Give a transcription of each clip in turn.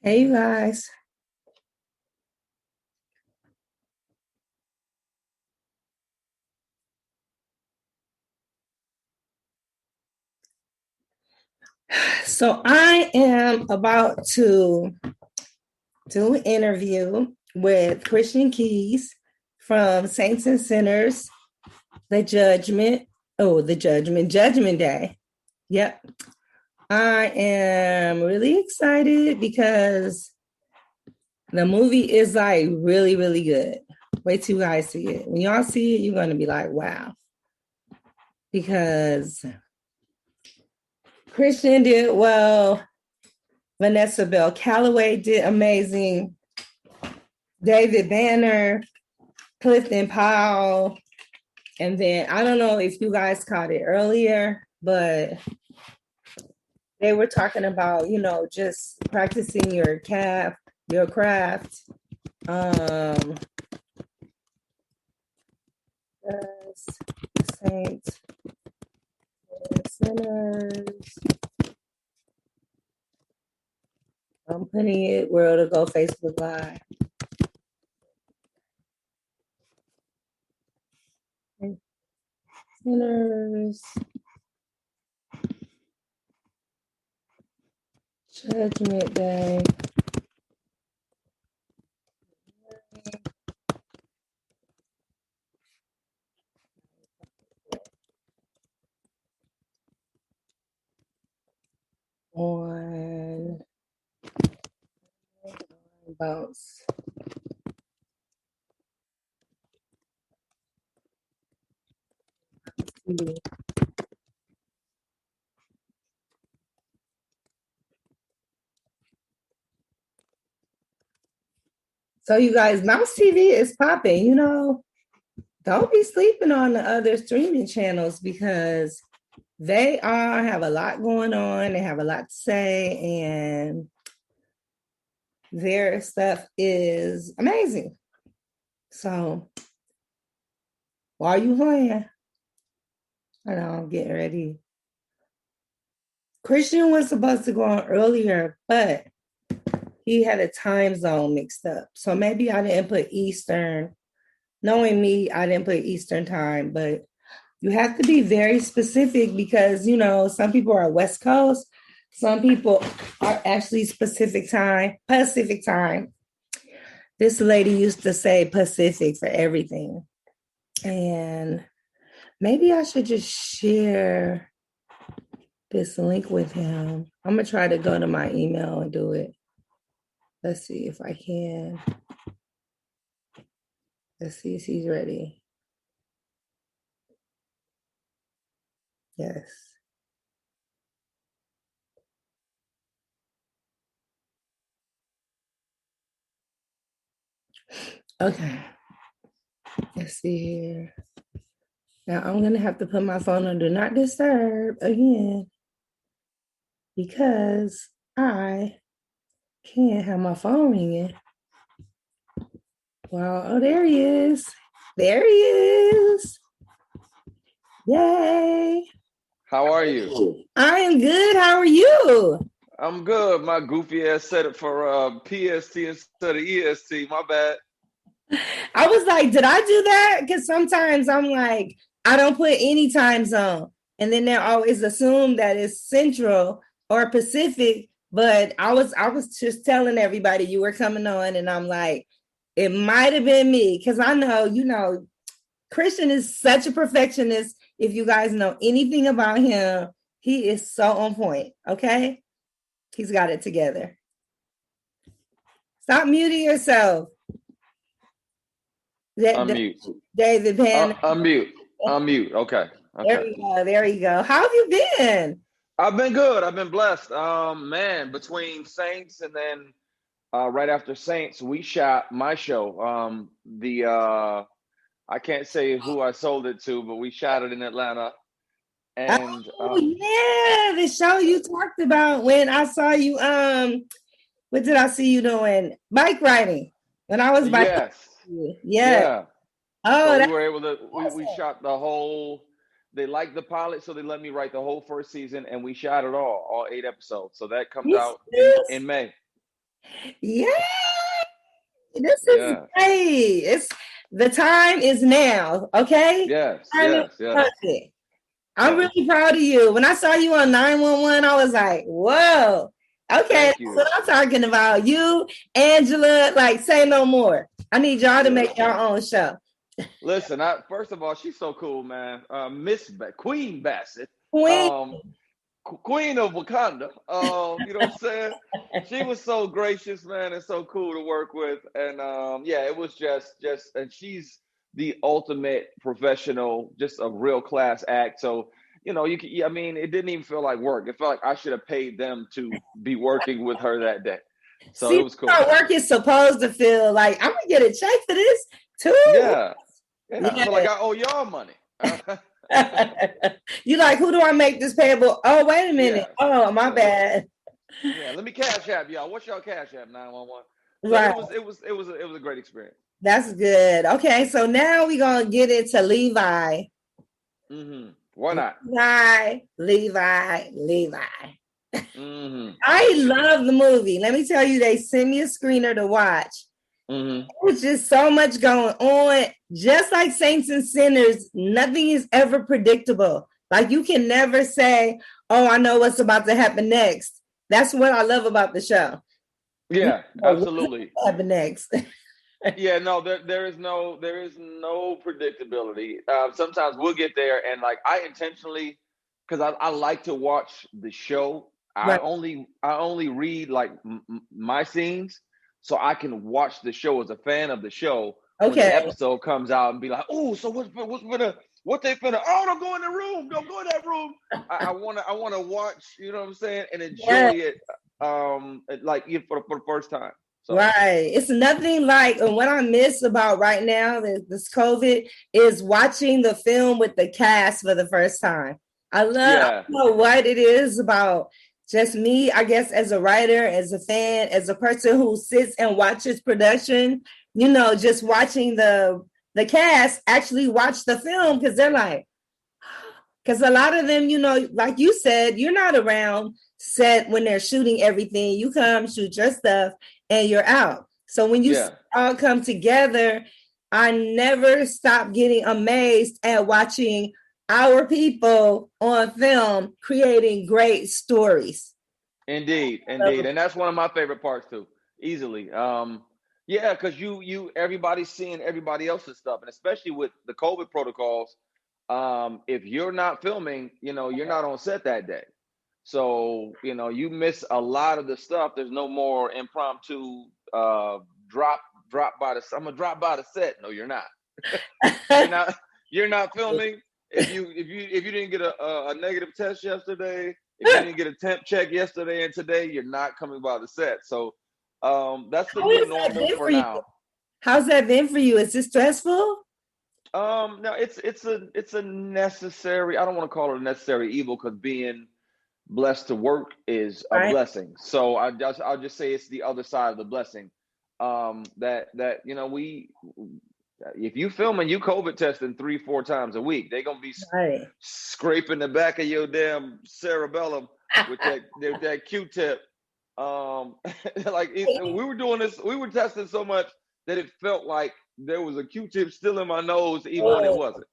Hey, you guys. So I am about to do an interview with Christian Keys from Saints and Sinners, the Judgment. Oh, the Judgment Day. Yep. I am really excited because the movie is like really, really good. Wait till you guys see it. When y'all see it, you're going to be like, wow. Because Christian did well. Vanessa Bell Calloway did amazing. David Banner, Clifton Powell, and then I don't know if you guys caught it earlier, but they were talking about, just practicing your craft. Um, Saints, Sinners. I'm putting it where it'll go Facebook Live. Sinners. Judgment Day. On bounce. So you guys, Mouse TV is popping, Don't be sleeping on the other streaming channels because they all have a lot going on. They have a lot to say, and their stuff is amazing. So while you playing, I know I'm getting ready. Christian was supposed to go on earlier, but he had a time zone mixed up. So maybe I didn't put Eastern. Knowing me, I didn't put Eastern time, but you have to be very specific because, some people are West Coast. Some people are actually Pacific time. This lady used to say Pacific for everything. And maybe I should just share this link with him. I'm going to try to go to my email and do it. Let's see if I can. Let's see if he's ready. Yes. Okay. Let's see here. Now I'm going to have to put my phone on Do Not Disturb again because I can't have my phone ringing. Well, oh, there he is. There he is. Yay. How are you? I am good. How are you? I'm good. My goofy ass set it for PST instead of EST. My bad. I was like, did I do that? Because sometimes I'm like, I don't put any time zone. And then they always assume that it's Central or Pacific. But I was just telling everybody you were coming on, and I'm like, it might have been me. Because I know, Christian is such a perfectionist. If you guys know anything about him, he is so on point. Okay. He's got it together. Stop muting yourself. Unmute. David Pan. Unmute. Unmute. Okay. There Okay. you go. There you go. How have you been? I've been good. I've been blessed. Man, between Saints and then right after Saints, we shot my show. I can't say who I sold it to, but we shot it in Atlanta. And Oh yeah, the show you talked about when I saw you. What did I see you doing? Bike riding. When I was bike yes. riding. Yeah. Yeah. Oh, So we that's were able to we awesome. shot the whole. They liked the pilot, so they let me write the whole first season, and we shot it all 8 episodes. So that comes You out in serious? May. Yeah, this is Yeah. great. It's the time is now. Okay, Yes. time is Yes. Yes. perfect. I'm Yes. really proud of you. When I saw you on 911, I was like, whoa. Okay, Thank that's what you. I'm talking about. You, Angela, like say no more. I need y'all to Yeah. make your own show. Listen, first of all, she's so cool, man. Queen Bassett, Queen. um, Queen of Wakanda. You know what I'm saying? She was so gracious, man, and so cool to work with. And yeah, it was and she's the ultimate professional, just a real class act. So, you can, I mean, it didn't even feel like work. It felt like I should have paid them to be working with her that day. So it See, was cool. how work is supposed to feel like. I'm gonna get a check for this too. Yeah. Yeah. I feel like Yeah. I owe y'all money. You like, who do I make this payable? Oh, wait a minute. Yeah. Oh, my Yeah. bad. Yeah, let me cash app y'all. What's y'all cash app? 911. So Right. it was a great experience. That's good. Okay, so now we're gonna get into Levi. Why not? Levi. Mm-hmm. I love the movie. Let me tell you, they sent me a screener to watch. Mm-hmm. There's just so much going on. Just like Saints and Sinners, nothing is ever predictable. Like you can never say, "Oh, I know what's about to happen next." That's what I love about the show. You Yeah, know what's absolutely. going to happen next. Yeah, no, there is no predictability. Sometimes we'll get there, and like I intentionally, because I like to watch the show. Right. I only read like my scenes, so I can watch the show as a fan of the show when the Okay. episode comes out and be like, oh, so what they finna? Oh, don't go in the room, don't go in that room. I wanna watch, you know what I'm saying, and Yeah. enjoy it, like for the first time. So Right. It's nothing like, and what I miss about right now, this COVID, is watching the film with the cast for the first time. I yeah. don't know what it is about just me, I guess, as a writer, as a fan, as a person who sits and watches production, just watching the cast actually watch the film because they're like, because a lot of them, like you said, you're not around set when they're shooting everything. You come shoot your stuff and you're out. So when you Yeah. all come together, I never stop getting amazed at watching our people on film creating great stories. Indeed, indeed, So, and that's one of my favorite parts too, easily. Yeah, because everybody's seeing everybody else's stuff, and especially with the COVID protocols, if you're not filming, you're not on set that day, so you miss a lot of the stuff. There's no more impromptu drop drop by the. I'm gonna drop by the set. No, you're not. You're not. You're not filming. If you didn't get a negative test yesterday, if you didn't get a temp check yesterday and today, you're not coming by the set. So that's the how new has that normal been for for you? now. How's that been for you? Is it stressful? No, it's a necessary. I don't want to call it a necessary evil because being blessed to work is a Right. blessing. So I'll just say it's the other side of the blessing. That we if you film and you COVID testing 3-4 times a week, they're gonna be Right. scraping the back of your damn cerebellum with that Q-tip. Like we were doing this, we were testing so much that it felt like there was a Q-tip still in my nose, even when it Oh, wasn't.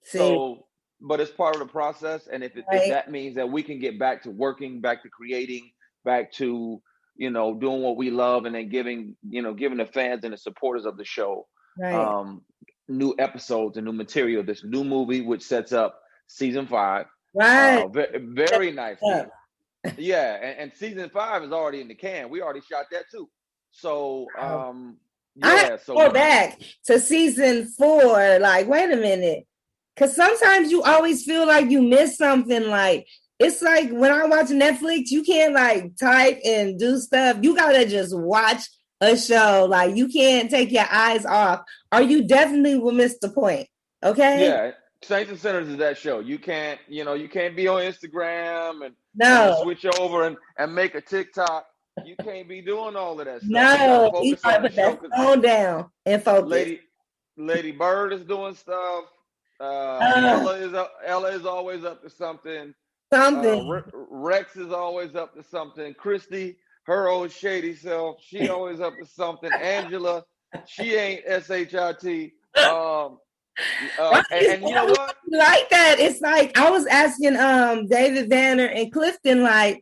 see, So, but it's part of the process, and if right, that means that we can get back to working, back to creating, back to doing what we love, and then giving the fans and the supporters of the show right, um, new episodes and new material. This new movie, which sets up season 5, right. very nicely. Yeah. Yeah, and season 5 is already in the can. We already shot that too. So, I have yeah. to go So back to season 4. Like, wait a minute. Because sometimes you always feel like you miss something. Like, it's like when I watch Netflix, you can't like type and do stuff. You got to just watch a show. Like, you can't take your eyes off, or you definitely will miss the point. Okay? yeah, Saints and Sinners is that show. You can't be on Instagram and then No, switch over and make a TikTok. You can't be doing all of that stuff. You got to no. You focus got on to the put show that because phone down and focus. Lady Bird is doing stuff. Uh, Ella is always up to something. something. Rex is always up to something. Christy, her old shady self. She always up to something. Angela, she ain't shit. And you know what? Like that. It's like I was asking David Vanner and Clifton, like,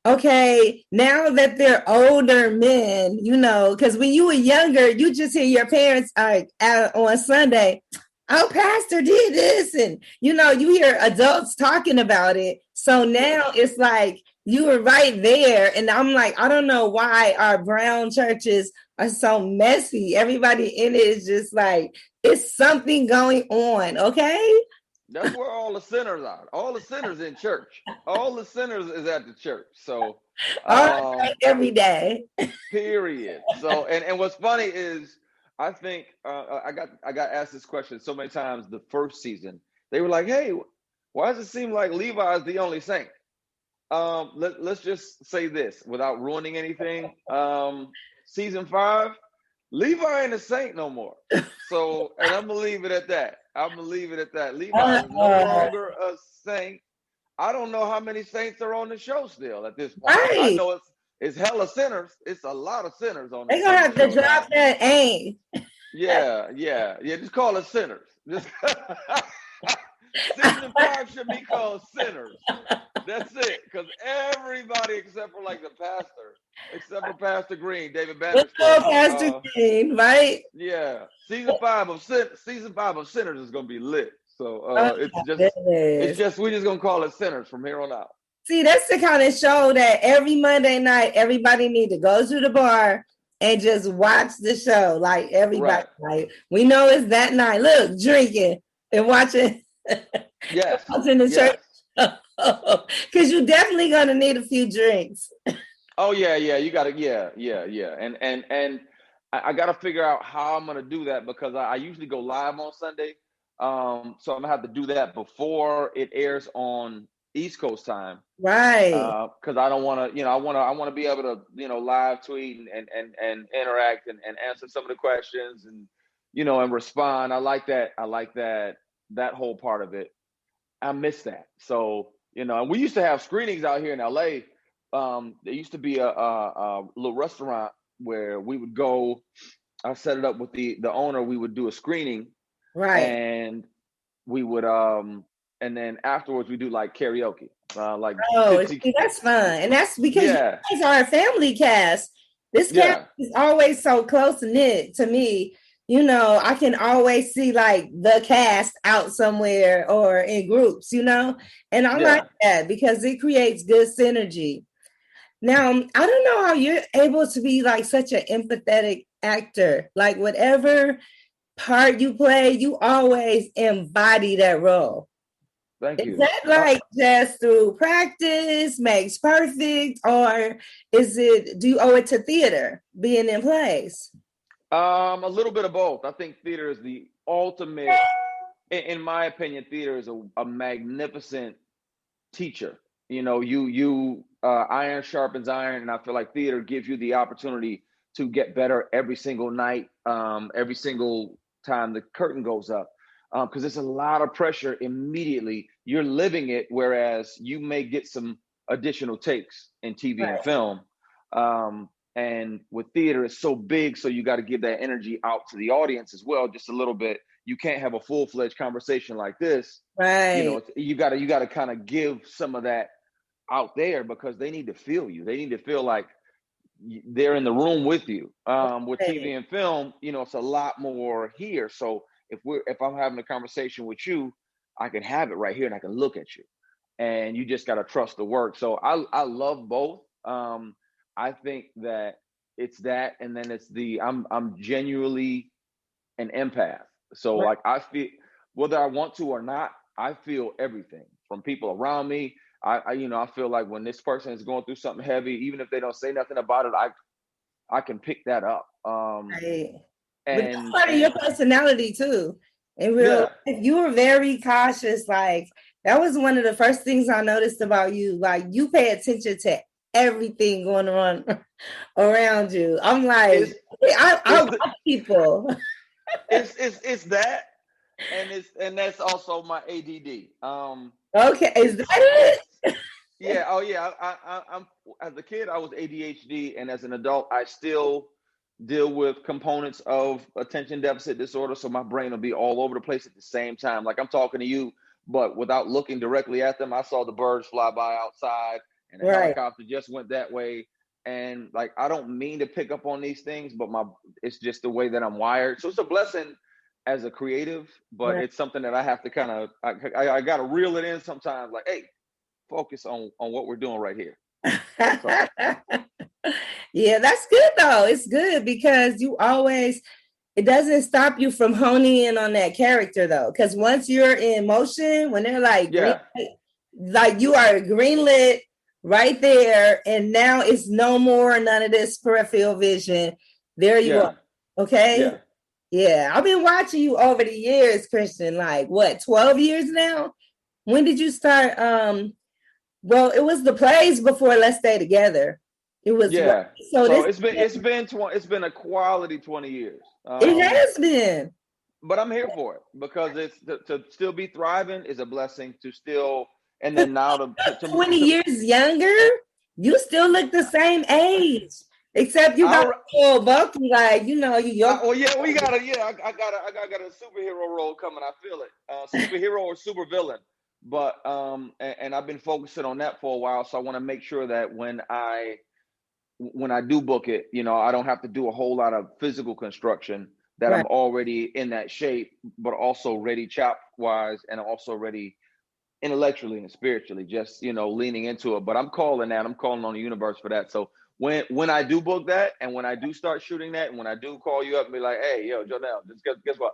okay, now that they're older men, you know, because when you were younger, you just hear your parents out on Sunday, oh, pastor did this. And, you know, you hear adults talking about it. So now it's like you were right there. And I'm like, I don't know why our brown churches are so messy. Everybody in it is just like, it's something going on. Okay. That's where all the sinners are. All the sinners in church. All the sinners is at the church. So, Every day. period. So, and what's funny is, I think I got asked this question so many times the first season. They were like, "Hey, why does it seem like Levi is the only saint?" Let's just say this without ruining anything. Season 5, Levi ain't a saint no more. So, and I'm gonna leave it at that. Levi is no longer a saint. I don't know how many saints are on the show still at this point. Right. I know it's hella sinners. It's a lot of sinners on the show. They're gonna have to drop that aim. Yeah. Just call it sinners. Just Season 5 should be called Sinners. That's it. Because everybody except for like the pastor, except for Pastor Green, David Banner's Pastor Green, right? Yeah. Season 5 of Sinners is gonna be lit. So it's just we're just gonna call it Sinners from here on out. See, that's the kind of show that every Monday night everybody need to go to the bar and just watch the show. Like everybody, like we know it's that night. Look, drinking and watching. Yes. Watching the church. Because you're definitely gonna need a few drinks. Oh yeah, you gotta, yeah. And I gotta figure out how I'm gonna do that because I usually go live on Sunday. So I'm gonna have to do that before it airs on East Coast time. Right. Because I don't wanna, I wanna be able to, live tweet and interact and answer some of the questions and and respond. I like that whole part of it. I miss that. So, and we used to have screenings out here in LA. There used to be a little restaurant where we would go. I set it up with the owner. We would do a screening, right? And we would and then afterwards we do like karaoke. Like that's fun, and that's because you guys are a family cast. This cast is always so close knit to me. I can always see like the cast out somewhere or in groups, and I like that because it creates good synergy. Now, I don't know how you're able to be like such an empathetic actor. Like whatever part you play, you always embody that role. Thank you. Is that like just through practice makes perfect, or do you owe it to theater, being in plays? A little bit of both. I think theater is the ultimate, in my opinion, theater is a magnificent teacher. Iron sharpens iron, and I feel like theater gives you the opportunity to get better every single night, every single time the curtain goes up, because there's a lot of pressure immediately. You're living it, whereas you may get some additional takes in TV and film. And with theater, it's so big, so you got to give that energy out to the audience as well, just a little bit. You can't have a full-fledged conversation like this, right? You got to kind of give some of that out there because they need to feel you. They need to feel like they're in the room with you. With TV and film, it's a lot more here. So if I'm having a conversation with you, I can have it right here and I can look at you, and you just got to trust the work. So I love both. I think that it's that, and then it's I'm genuinely an empath. So like I feel, whether I want to or not, I feel everything from people around me. I feel like when this person is going through something heavy, even if they don't say nothing about it, I can pick that up. Right. But that's part of your personality too. And you were very cautious. Like that was one of the first things I noticed about you. Like you pay attention to everything going on around you. I'm like, I watch people. It's that, and that's also my ADD. Okay, is that it? Yeah. Oh, yeah. I'm as a kid, I was ADHD, and as an adult, I still deal with components of attention deficit disorder. So my brain will be all over the place at the same time. Like I'm talking to you, but without looking directly at them, I saw the birds fly by outside, and a Right, helicopter just went that way. And like I don't mean to pick up on these things, but my it's just the way that I'm wired. So it's a blessing as a creative, but right. it's something that I have to kind of I got to reel it in sometimes. Like, hey, focus on what we're doing right here. So Yeah, that's good though. It's good because you always, it doesn't stop you from honing in on that character though. Because once you're in motion, when they're like green, yeah, like you are green lit right there, and now it's no more none of this peripheral vision. There you are. yeah, Okay. yeah. Yeah, I've been watching you over the years, Christian. Like what, 12 years now? When did you start? Well, it was the plays before Let's Stay Together. It was right. Yeah. So So this it's been a quality 20 years. it has been But I'm here for it because it's to still be thriving is a blessing to still and then now 20 years younger. You still look the same age, except you got I, a little bulky, like you know, well, yeah, we got a yeah, I got a superhero role coming. I feel it, superhero or super villain. But and I've been focusing on that for a while, so I want to make sure that when I do book it, you know, I don't have to do a whole lot of physical construction. That right. I'm already in that shape, but also ready chop wise, and also ready intellectually and spiritually. Just leaning into it. But I'm calling that. I'm calling on the universe for that. So when I do book that, and when I do start shooting that, and when I do call you up and be like, hey, yo, Jonelle, just guess what?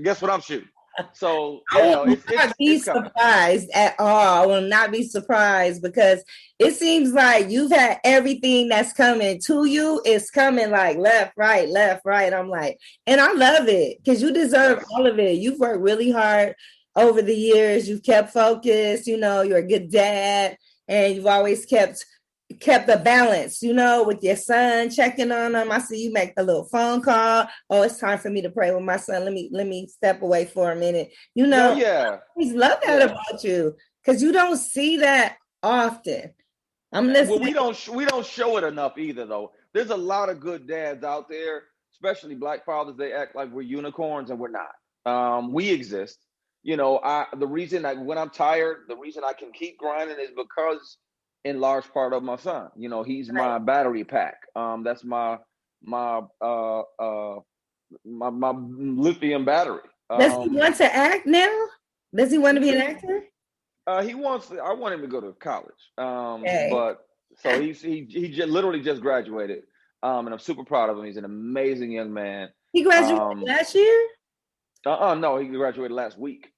Guess what I'm shooting. So I yeah, no, will not be it's coming. surprised at all. I will not be surprised because it seems like you've had everything that's coming to you is coming like left, right, left, right. I'm like, and I love it because you deserve Yes. all of it. You've worked really hard over the years. You've kept focused. You know, you're a good dad, and you've always kept the balance, you know, with your son, checking on him. I see you make the little phone call. Oh, it's time for me to pray with my son. Let me step away for a minute. You No, know, yeah, I always love that yeah. about you because you don't see that often. I'm Well, listening. we don't show it enough either, though. There's a lot of good dads out there, especially black fathers. They act like we're unicorns, and we're not. We exist. The reason when I'm tired, the reason I can keep grinding is because, in large part, of my son. He's Right. my battery pack. That's my my lithium battery. Does he want to act now? Does he want to be an actor? He wants. I want him to go to college. Okay. But so literally just graduated. And I'm super proud of him. He's an amazing young man. He graduated Um, last year? no, he graduated last week.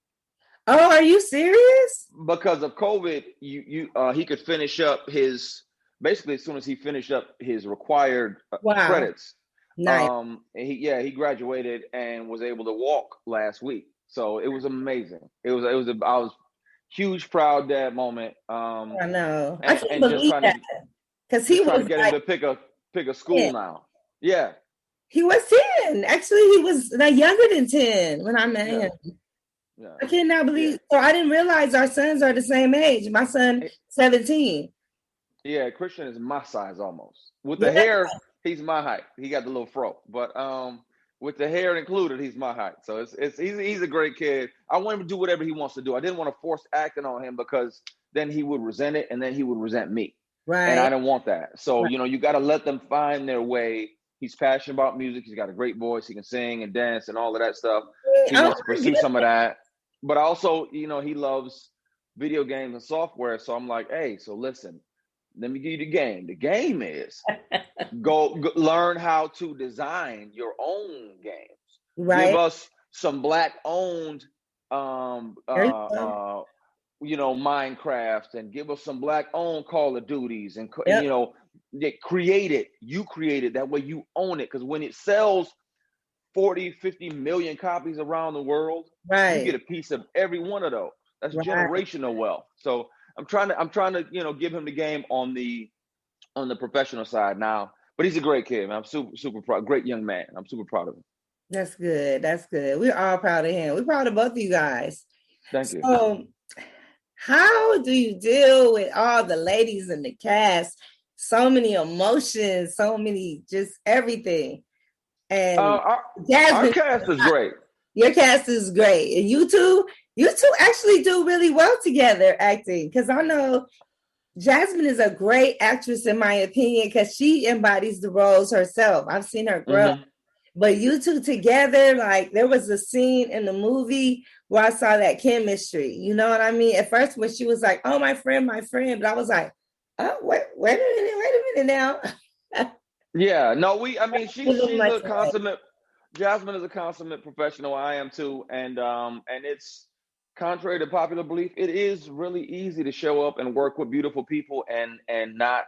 Oh, are you serious? Because of COVID, he could finish up his basically as soon as he finished up his required Wow. credits. Nice. He graduated and was able to walk last week. So it was amazing. I was huge proud dad moment. I know. I And, can't and just believe trying that to because he was get him like to pick a 10. school now. Yeah, He was 10. Actually, he was not younger than 10 when I met yeah, him. yeah, I cannot yeah. believe. So I didn't realize our sons are the same age. My son, 17. Yeah, Christian is my size almost. With the Yeah. hair, he's my height. He got the little fro, but with the hair included, he's my height. So he's a great kid. I want him to do whatever he wants to do. I didn't want to force acting on him because then he would resent it, and then he would resent me, and I Right. didn't want that. So Right. you got to let them find their way. He's passionate about music. He's got a great voice. He can sing and dance and all of that stuff. He Oh wants to my pursue some of goodness. that, but also, he loves video games and software. So I'm like, hey, so listen, let me give you the game. The game is go learn how to design your own games. Give Right. us some black owned There you go. Minecraft, and give us some black owned Call of Duties, and Yep. create it. You create it, that way you own it, because when it sells 40-50 million copies around the world, you get Right. a piece of every one of those. That's Right. generational wealth. So I'm trying to give him the game on the professional side now. But he's a great kid, man. I'm super proud. Great young man. I'm super proud of him. That's good. That's good. We're all proud of him. We're proud of both of you guys. Thank you. So how do you deal with all the ladies in the cast? So many emotions, so many, just everything. And Our Jasmine, cast is great. your cast is great. And you two actually do really well together acting. Because I know Jasmine is a great actress, in my opinion, because she embodies the roles herself. I've seen her grow. Mm-hmm. But you two together, like there was a scene in the movie where I saw that chemistry. You know what I mean? At first, when she was like, "Oh, my friend," but I was like, "Oh, wait a minute now." Yeah, no, I mean, she's Much a consummate. Jasmine is a consummate professional. I am too, and it's contrary to popular belief. It is really easy to show up and work with beautiful people and not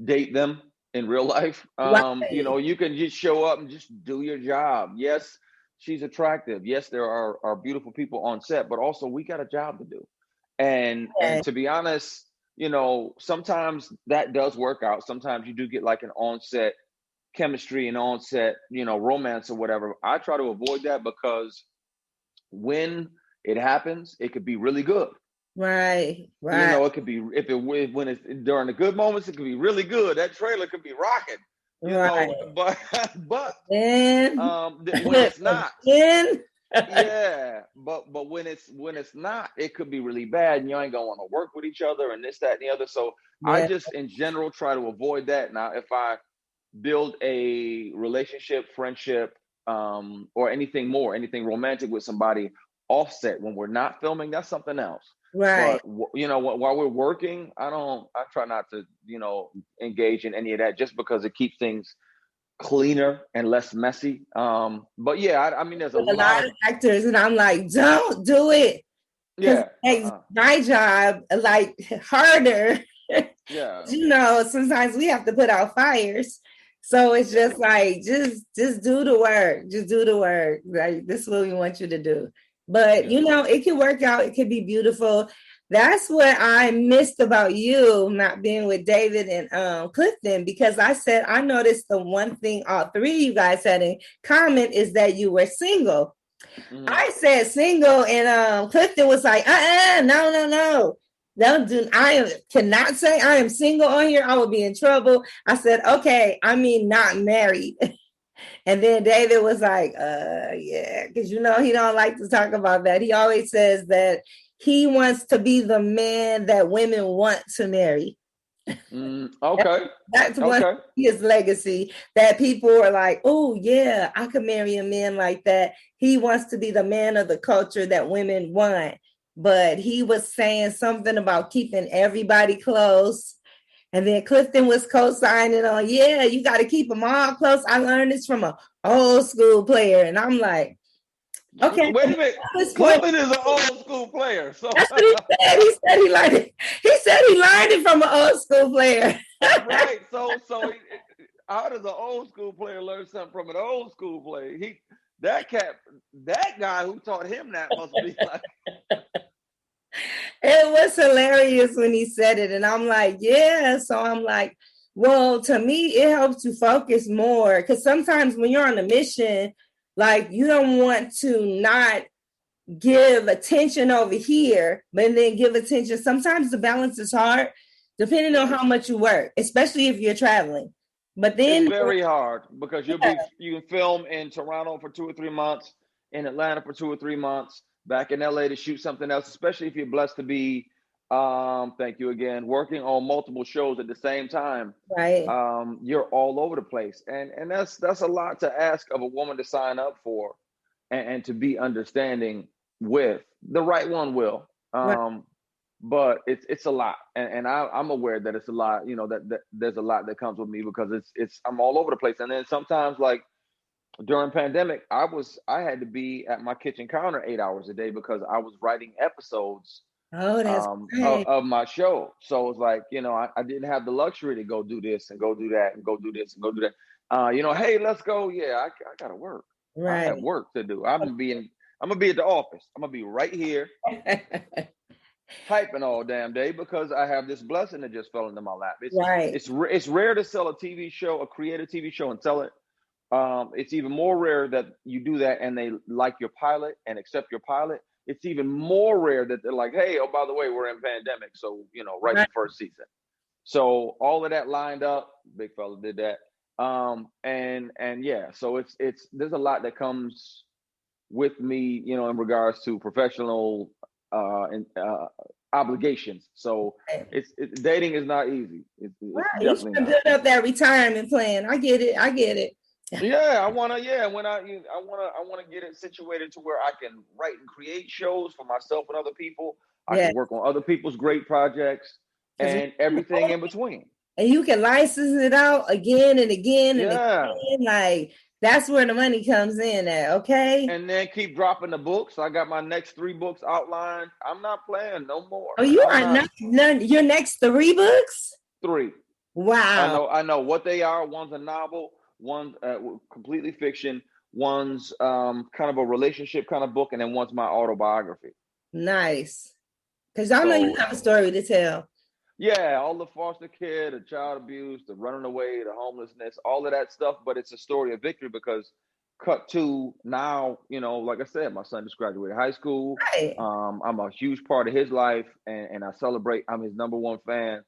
date them in real life. You know, right. you can just show up and just do your job. Yes, she's attractive. Yes, there are beautiful people on set, but also we got a job to do. And to be honest, you know, sometimes that does work out. Sometimes you do get like an on-set chemistry and on-set, you know, romance or whatever. I try to avoid that because when it happens, it could be really good. Right, You right, know, it could be when it's during the good moments, it could be really good. That trailer could be rocking, you know, right. but but Then, when it's not, then, yeah, but when it's not, it could be really bad, and you ain't gonna want to work with each other and this, that, and the other. So I yeah, just in general try to avoid that. Now, if I build a relationship, friendship, or anything romantic with somebody offset when we're not filming, that's something else. right. But you know, while we're working, I try not to, you know, engage in any of that just because it keeps things cleaner and less messy. But yeah, I mean, there's a With a lot lot of of actors, and I'm like, don't do it. Because it yeah, makes my job like harder. yeah, You know, sometimes we have to put out fires. So it's yeah, just like just do the work. Just do the work. Like this is what we want you to do. But yeah. you know, it can work out, it could be beautiful. That's what I missed about you not being with David and Clifton, because I said I noticed the one thing all three of you guys had in common is that you were single. Mm-hmm. I said single, and Clifton was like, no, no, no. Don't do. Cannot say I am single on here. I would be in trouble. I said, okay, I mean not married. And then David was like, yeah, because you know he don't like to talk about that. He always says that he wants to be the man that women want to marry. Okay, That's one okay. his legacy, that people are like, oh yeah, I could marry a man like that. He wants to be the man of the culture that women want. But he was saying something about keeping everybody close. And then Clifton was co-signing on, yeah, you got to keep them all close. I learned this from an old school player. And I'm like, okay, Wait a minute. at this point, Clifton is an old school player, so that's what he said. He said he learned it. He said he learned it from an old school player. right. How does an old school player learn something from an old school player? That guy who taught him that must be like, It was hilarious when he said it. And I'm like, yeah. So I'm like, well, to me, it helps you focus more. Because sometimes when you're on a mission, like you don't want to not give attention over here, but then give attention. Sometimes the balance is hard, depending on yeah. how much you work, especially if you're traveling. But It's then, very hard because yeah, you can film in Toronto for 2 or 3 months, in Atlanta for 2 or 3 months, back in LA to shoot something else, especially if you're blessed to be thank you again, working on multiple shows at the same time. right, You're all over the place. And that's a lot to ask of a woman to sign up for and to be understanding with. The right one will. right, But it's a lot, and I'm aware that it's a lot. You know that there's a lot that comes with me because it's I'm all over the place, and then sometimes like during pandemic, I had to be at my kitchen counter 8 hours a day because I was writing episodes oh, that's great, of my show. So it's like you know I didn't have the luxury to go do this and go do that and go do this and go do that. You know, hey, let's go. Yeah, I gotta work. I have right. work to do. I'm gonna be at the office. I'm gonna be right here typing all damn day because I have this blessing that just fell into my lap. Right. It's rare to sell a TV show, a creative TV show, and sell it. It's even more rare that you do that and they like your pilot and accept your pilot. it's even more rare that they're like, hey, oh, by the way, we're in pandemic, so write the Right. first season. So all of that lined up. Big fella did that. And yeah, so it's there's a lot that comes with me, in regards to professional and obligations. So dating is not easy. It's Right. You definitely should not. build up that retirement plan. I get it. I get it. Yeah, I wanna. Yeah, when I wanna get it situated to where I can write and create shows for myself and other people. I Yeah. can work on other people's great projects Because and everything in between. and you can license it out again and again and Yeah, again. Like that's where the money comes in at. Okay. and then keep dropping the books. I got my next 3 books outlined. I'm not playing no more. Oh, you I'm are not not none. Your next 3 books? three. Wow. I know what they are. One's a novel, one's completely fiction, one's kind of a relationship kind of book, and then one's my autobiography. Nice. Because I know you So have a story to tell. yeah, all the foster care, the child abuse, the running away, the homelessness, all of that stuff. But it's a story of victory because cut to now, like I said, my son just graduated high school. Right. I'm a huge part of his life, and I celebrate. I'm his number one fan.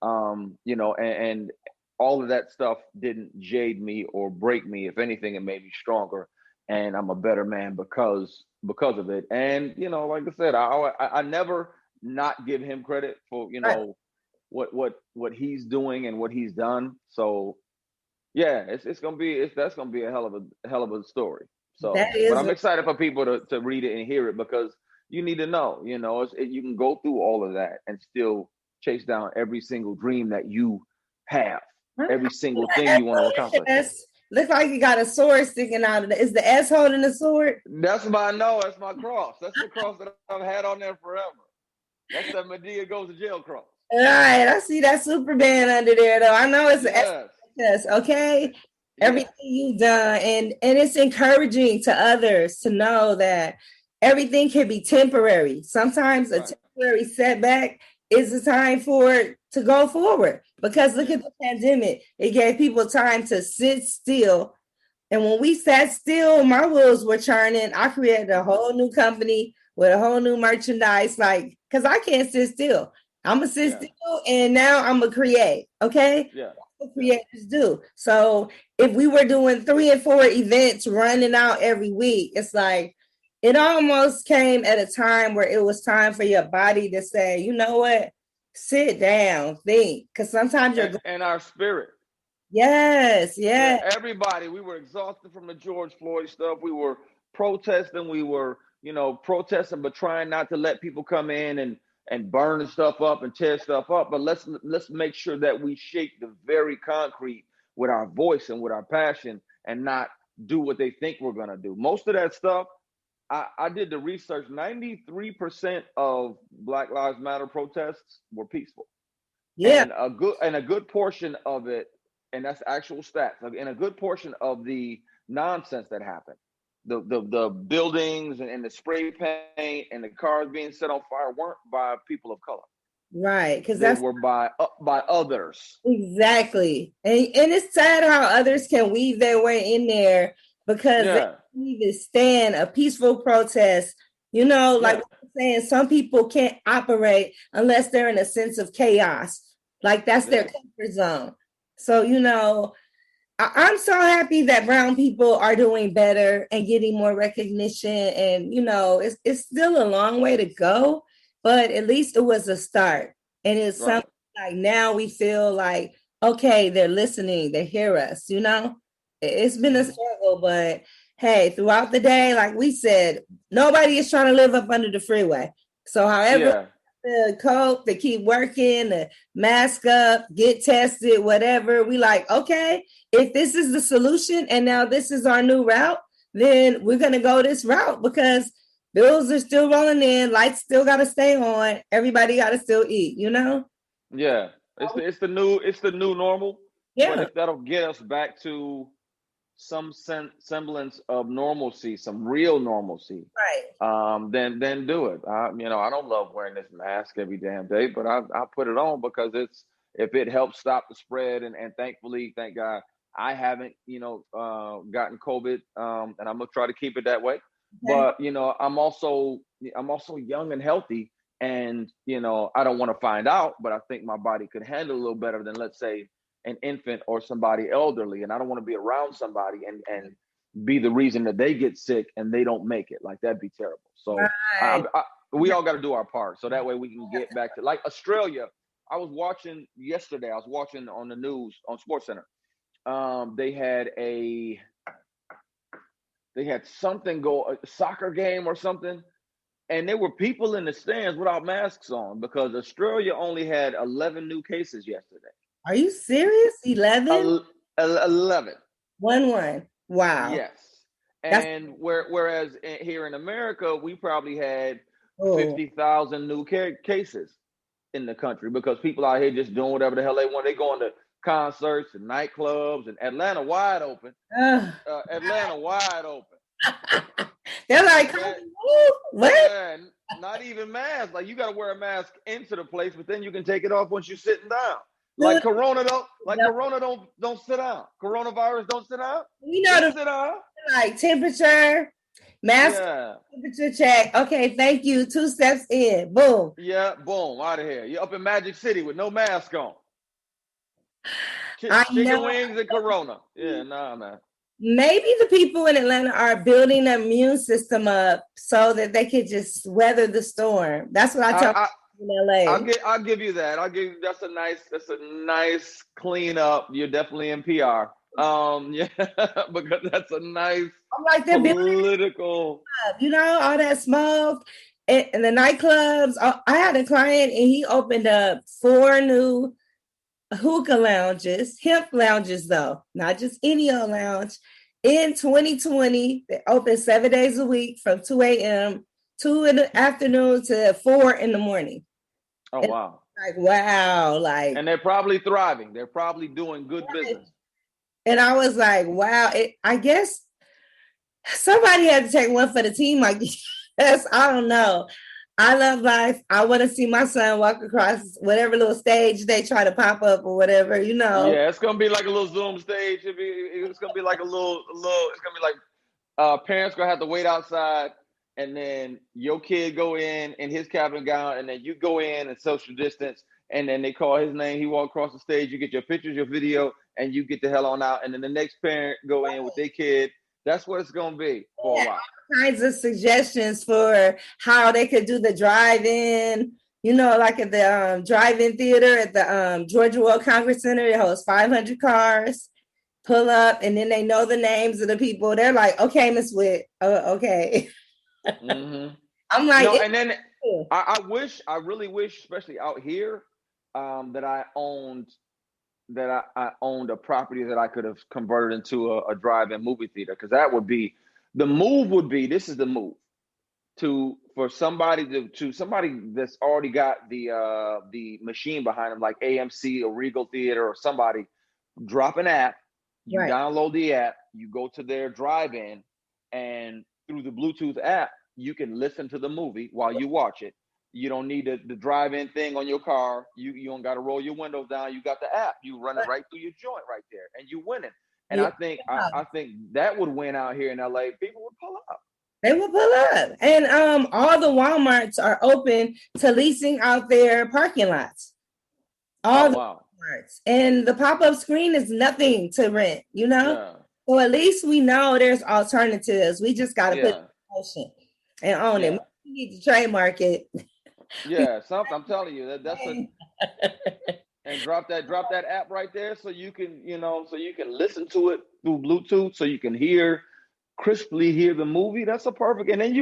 And all of that stuff didn't jade me or break me. If anything, it made me stronger, and I'm a better man because of it. And like I said, I never not give him credit for Right. what he's doing and what he's done. So yeah, that's gonna be a hell of a story. So, That but is I'm excited for people to read it and hear it because you need to know. You can go through all of that and still chase down every single dream that you have, every single thing you want to accomplish. Looks like you got a sword sticking out of it. Is the S holding the sword? That's my no. That's my cross. That's the cross that I've had on there forever. That's that Medea goes to jail cross. All right, I see that Superman under there, though. I know it's an Yes. S, okay? Yeah. Everything you've done, and it's encouraging to others to know that everything can be temporary. Sometimes a Right. temporary setback is the time for it to go forward. Because look Yeah. at the pandemic, it gave people time to sit still. And when we sat still, my wheels were churning. I created a whole new company with a whole new merchandise, like because I can't sit still. I'm gonna sit Yeah. still, and now I'm gonna create. Okay, Yeah. what creators do. So if we were doing 3 and 4 events running out every week, it's like it almost came at a time where it was time for your body to say, you know what, sit down, think, because sometimes you're. And our spirit. Yes, Yeah, yes. everybody. We were exhausted from the George Floyd stuff. We were protesting. We were, protesting, but trying not to let people come in and burn stuff up and tear stuff up. But let's make sure that we shake the very concrete with our voice and with our passion, and not do what they think we're gonna do. Most of that stuff, I did the research. 93% of Black Lives Matter protests were peaceful, Yeah, and a good portion of it, and that's actual stats, and a good portion of the nonsense that happened, the buildings and the spray paint and the cars being set on fire, weren't by people of color. right. Because They that's were by others. exactly. And it's sad how others can weave their way in there because they Yeah. can't even stand a peaceful protest. Like Yeah. what I'm saying, some people can't operate unless they're in a sense of chaos. Like that's their Yeah. comfort zone. So, I'm so happy that brown people are doing better and getting more recognition. And it's still a long way to go, but at least it was a start. And it's Right. something like now we feel like, okay, they're listening, they hear us. It's been a Mm-hmm. struggle, but hey, throughout the day, like we said, nobody is trying to live up under the freeway. So however Yeah. the cope, to keep working, to mask up, get tested, whatever. We like, okay, if this is the solution and now this is our new route, then we're gonna go this route because bills are still rolling in, lights still gotta stay on, everybody gotta still eat. Yeah. It's the new normal. But Yeah, if that'll get us back to some semblance of normalcy, some real normalcy, right. then do it. I don't love wearing this mask every damn day, but I put it on because if it helps stop the spread, and thankfully, thank God, I haven't gotten COVID, and I'm gonna try to keep it that way. Okay. but I'm also young and healthy, and I don't want to find out, but I think my body could handle a little better than, let's say, an infant or somebody elderly, and I don't want to be around somebody and be the reason that they get sick and they don't make it. Like, that'd be terrible. So Right. we all got to do our part, so that way we can get back to, like, Australia. I was watching yesterday. I was watching on the news on SportsCenter. They had something go, a soccer game or something, and there were people in the stands without masks on because Australia only had 11 new cases yesterday. Are you serious? 11? 11. 1-1. Wow. Yes. That's And whereas here in America, we probably had oh 50,000 new cases in the country because people out here just doing whatever the hell they want. They going to concerts and nightclubs, and Atlanta wide open. ugh. Atlanta wide open. They're like, Okay. what? Yeah, not even masks. Like, you got to wear a mask into the place, but then you can take it off once you're sitting down. Like Dude, Corona don't. Like no. Corona don't sit down. Coronavirus don't sit down. You know It the sit down. like temperature, mask, Yeah. temperature check. Okay, thank you. 2 steps in. Boom. Yeah. Boom. Out of here. You're up in Magic City with no mask on. I Chicken know. wings and Corona. Yeah. Nah, man. Maybe the people in Atlanta are building an immune system up so that they could just weather the storm. That's what I tell I, people in LA. I'll give you that. That's a nice cleanup. You're definitely in PR. Yeah, because that's a nice I'm like, they're building political. up, all that smoke and the nightclubs. I had a client and he opened up 4 new hookah lounges, hemp lounges though, not just any old lounge. In 2020, they open 7 days a week from 2 a.m., 2 in the afternoon to 4 in the morning. Oh, And wow. like, wow, like, And they're probably thriving. They're probably doing good business. and I was like, wow, I guess somebody had to take one for the team. Like, yes, I don't know. I love life. I want to see my son walk across whatever little stage they try to pop up or whatever. Yeah, it's gonna be like a little Zoom stage. It's gonna be like a little. It's gonna be like parents gonna have to wait outside, and then your kid go in his cap and gown, and then you go in and social distance, and then they call his name. He walk across the stage. You get your pictures, your video, and you get the hell on out. And then the next parent go in with their kid. That's what it's gonna be for a while. Kinds of suggestions for how they could do the drive-in. Like at the drive-in theater at the Georgia World Congress Center, it holds 500 cars. Pull up, and then they know the names of the people. They're like, "Okay, Miss Witt, okay." Mm-hmm. I'm like, and then I really wish, especially out here, that I owned a property that I could have converted into a drive-in movie theater, because that would be the move. This is the move for somebody somebody that's already got the machine behind them, like AMC or Regal Theater or somebody. Drop an app, you right. download the app, you go to their drive-in, and through the Bluetooth app, you can listen to the movie while you watch it. You don't need the drive-in thing on your car. You don't got to roll your windows down. You got the app. You run it right through your joint right there, and you winning. And Yeah. I think that would win out here in LA. People would pull up. They will pull up, and all the WalMarts are open to leasing out their parking lots. All the WalMarts, and the pop-up screen is nothing to rent. Yeah. So at least we know there's alternatives. We just got to put it in motion and own it. We need to trademark it. Yeah, something. I'm telling you that's and drop that app right there, so you can listen to it through Bluetooth, so you can crisply hear the movie. That's a perfect. And then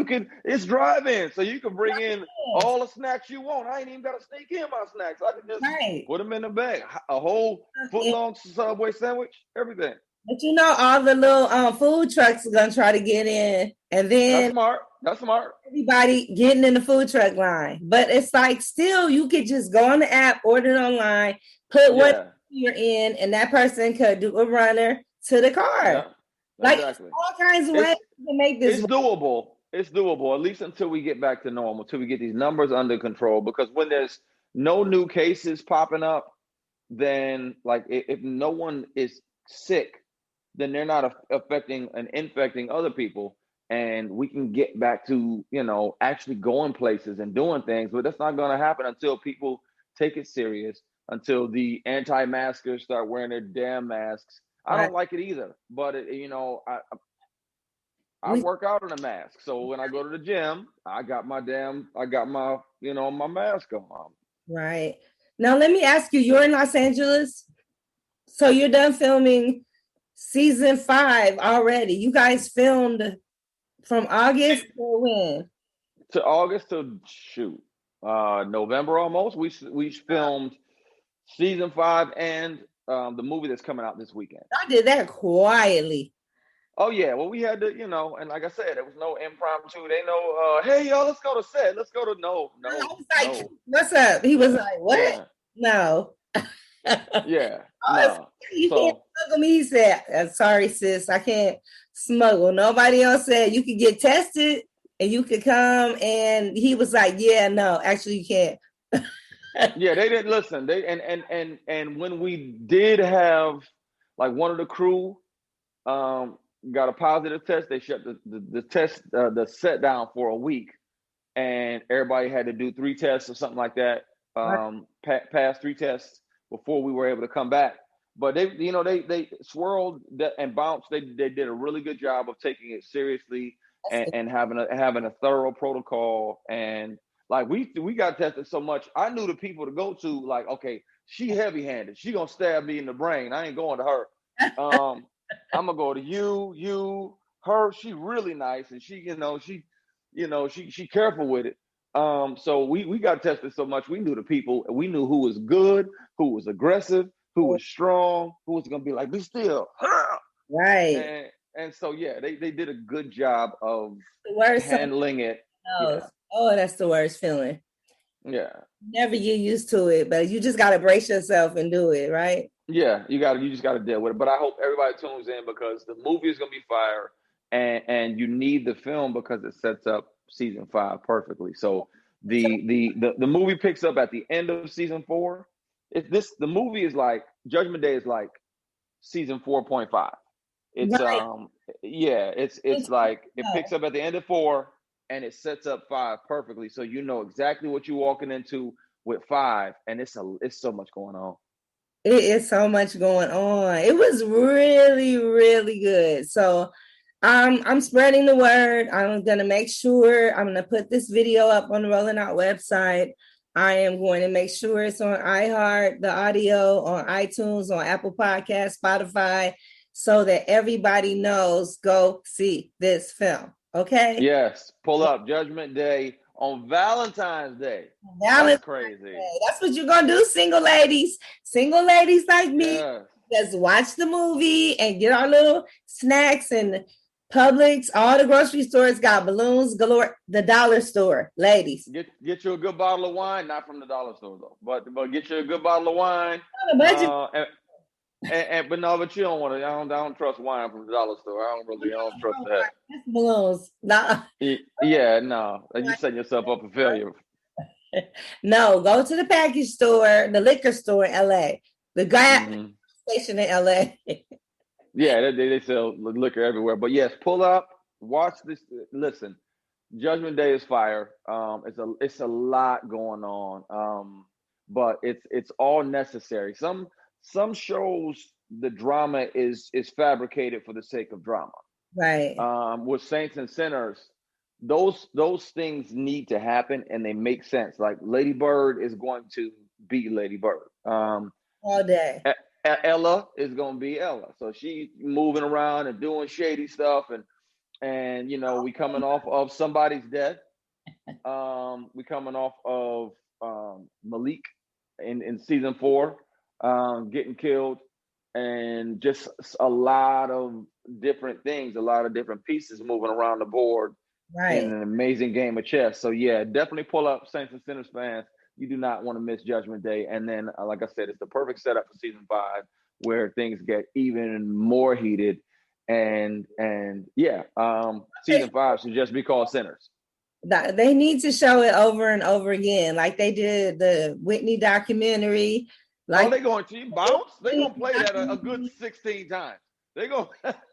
it's drive-in, so you can bring in all the snacks you want. I ain't even got to sneak in my snacks. I can just put them in the bag. A whole foot-long Subway sandwich, everything. But all the little food trucks are gonna try to get in, and then That's smart. Everybody getting in the food truck line. But it's like, still, you could just go on the app, order it online, put what you're in, and that person could do a runner to the car. Yeah, like exactly. All kinds of ways to make this. It's doable. It's doable, at least until we get back to normal, until we get these numbers under control. Because when there's no new cases popping up, then like if no one is sick, then they're not affecting and infecting other people. and we can get back to, actually going places and doing things. But that's not going to happen until people take it serious, until the anti-maskers start wearing their damn masks. I Right. don't like it either, but I We work out in a mask. So when I go to the gym, I got my my mask on. right. Now let me ask you, you're in Los Angeles, so you're done filming season 5 already. You guys filmed from August to when? To August to November almost. We filmed season 5 and the movie that's coming out this weekend. I did that quietly. Oh yeah, well we had to, and like I said, there was no impromptu. They know, hey y'all, let's go to set. Let's go to no, I no, was like, no. what's up? He was Yeah, like, what? yeah, No. yeah, Oh, no. you can't So smuggle me. He said, sorry, sis, I can't smuggle. Nobody else said you could get tested and you could come. And he was like, yeah, no, actually you can't. yeah, they didn't listen. They and when we did have like one of the crew got a positive test, they shut the test the set down for a week, and everybody had to do 3 tests or something like that. Pass 3 tests before we were able to come back. But they swirled and bounced. They did a really good job of taking it seriously and having a thorough protocol. And like we got tested so much, I knew the people to go to. Like, okay, she heavy handed. She gonna stab me in the brain. I ain't going to her. I'm gonna go to you, her. She really nice, and she careful with it. So we got tested so much. We knew the people. We knew who was good, who was aggressive, who was strong, who was gonna be like, be still. Right. And so yeah, they did a good job of The worst handling it. knows. Yeah, Oh, that's the worst feeling. yeah, Never get used to it, but you just gotta brace yourself and do it, right? yeah. You just gotta deal with it. But I hope everybody tunes in because the movie is gonna be fire, and you need the film because it sets up season 5 perfectly. So the movie picks up at the end of season 4. The movie is like Judgment Day is like season 4.5. It's Right. yeah, it's like it picks up at the end of 4 and it sets up 5 perfectly. So you know exactly what you're walking into with 5, and it's so much going on. It is so much going on. It was really, really good. So I'm spreading the word. I'm gonna make sure I'm gonna put this video up on the Rolling Out website. I am going to make sure it's on iHeart, the audio, on iTunes, on Apple Podcasts, Spotify, so that everybody knows go see this film. Okay. Yes, pull up Judgment Day on Valentine's Day. That's Valentine's crazy. Day. That's what you're gonna do, single ladies like me. Yes. Just watch the movie and get our little snacks. And Publix, all the grocery stores got balloons galore. The dollar store, ladies. Get you a good bottle of wine, not from the dollar store though, but get you a good bottle of wine. On a budget. But you don't want to. I don't trust wine from the dollar store. I don't trust that. Balloons. No. Yeah, no, you setting yourself up for failure. No, go to the package store, the liquor store in LA, the gas station in LA. Yeah, they sell liquor everywhere. But yes, pull up, watch this. Listen, Judgment Day is fire. It's a lot going on. But it's all necessary. Some shows the drama is fabricated for the sake of drama. Right. With Saints and Sinners, those things need to happen and they make sense. Like Lady Bird is going to be Lady Bird. All day. Ella is going to be Ella. So she's moving around and doing shady stuff, and we coming off of somebody's death. We coming off of Malik in season 4, getting killed, and just a lot of different things, a lot of different pieces moving around the board in an amazing game of chess. So yeah, definitely pull up, Saints and Sinners fans. You do not want to miss Judgment Day. And then, like I said, it's the perfect setup for season 5, where things get even more heated. And yeah, season 5 should just be called Sinners. They need to show it over and over again, like they did the Whitney documentary. Like, they're going to bounce. They're going to play that a good 16 times. They go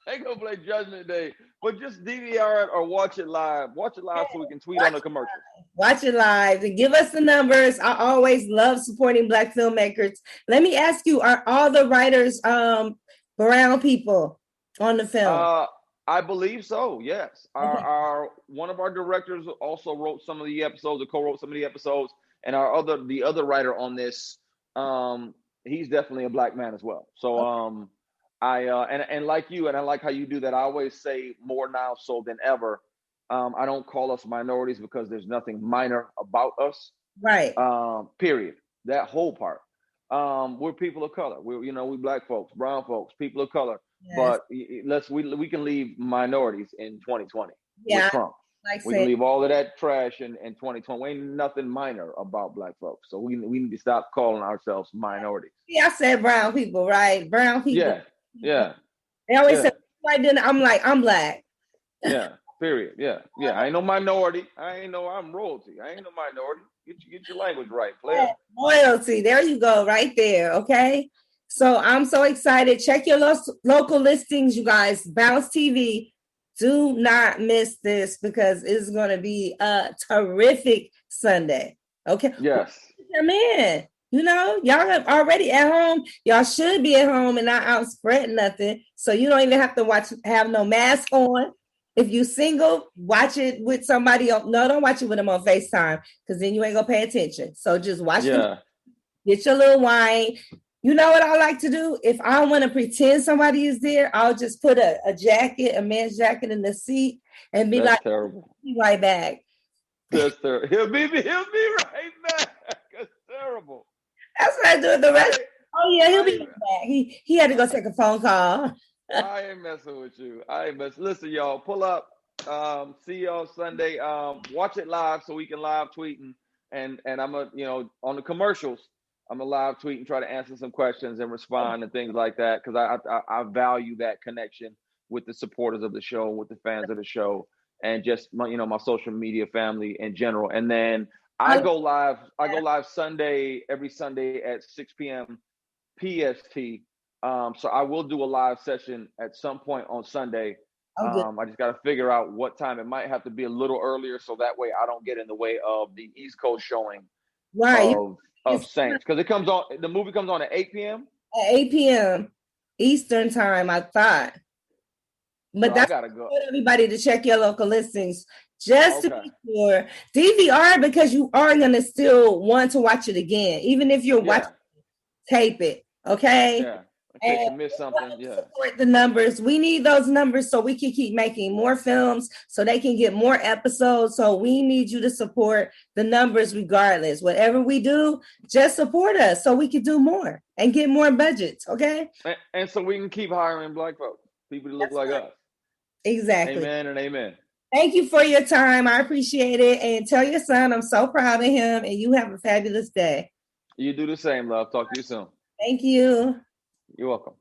they gonna play Judgment Day, but just DVR it or watch it live. Watch it live so we can tweet on the commercials. Watch it live and give us the numbers. I always love supporting Black filmmakers. Let me ask you: are all the writers brown people on the film? I believe so. Yes, Okay. our one of our directors also wrote some of the episodes, or co-wrote some of the episodes, and the other writer on this, he's definitely a Black man as well. So and like you, and I like how you do that. I always say more now so than ever. I don't call us minorities because there's nothing minor about us. Right. Period. That whole part. We're people of color. We Black folks, brown folks, people of color. Yes. But we can leave minorities in 2020 Yeah. with Trump. Like We can leave all of that trash in 2020. Ain't nothing minor about Black folks. So we need to stop calling ourselves minorities. Yeah, I said brown people, right? Brown people. Yeah. They always say right then. I'm like, I'm Black. Yeah. Period. Yeah. I ain't no minority. I'm royalty. I ain't no minority. Get your language right, player. Loyalty. There you go, right there. Okay. So I'm so excited. Check your local listings, you guys. Bounce TV. Do not miss this because it's going to be a terrific Sunday. Okay. Yes. Come in. Y'all are already at home. Y'all should be at home and not out spreading nothing. So you don't even have to have no mask on. If you single, watch it with somebody else. No, don't watch it with them on FaceTime because then you ain't gonna pay attention. So just watch them. Get your little wine. You know what I like to do? If I want to pretend somebody is there, I'll just put a jacket, a man's jacket in the seat and be like, terrible. Be right back. That's terrible. He'll be right back. That's terrible. That's what I do with the rest. He'll be right back. He had to go take a phone call. I ain't messing with you. Listen, y'all, pull up. See y'all Sunday. Watch it live so we can live tweet and I'm on the commercials. I'm a live tweet and try to answer some questions and respond and things like that because I value that connection with the supporters of the show, with the fans of the show, and just my social media family in general. And then I go live every Sunday at 6 p.m. PST. So I will do a live session at some point on Sunday. I just got to figure out what time. It might have to be a little earlier so that way I don't get in the way of the East Coast showing of Saints because the movie comes on at 8 p.m. At 8 p.m. Eastern time, I thought. But that's I gotta go. Everybody to check your local listings just to be sure. DVR because you are gonna still want to watch it again, even if you're watching. Tape it, okay? Yeah. In case you miss something, support the numbers. We need those numbers so we can keep making more films, so they can get more episodes. So we need you to support the numbers regardless. Whatever we do, just support us so we can do more and get more budgets, okay? And so we can keep hiring Black folks, people who look like us. Exactly. Amen and amen. Thank you for your time. I appreciate it. And tell your son I'm so proud of him and you have a fabulous day. You do the same, love. Talk to you soon. Thank you. You're welcome.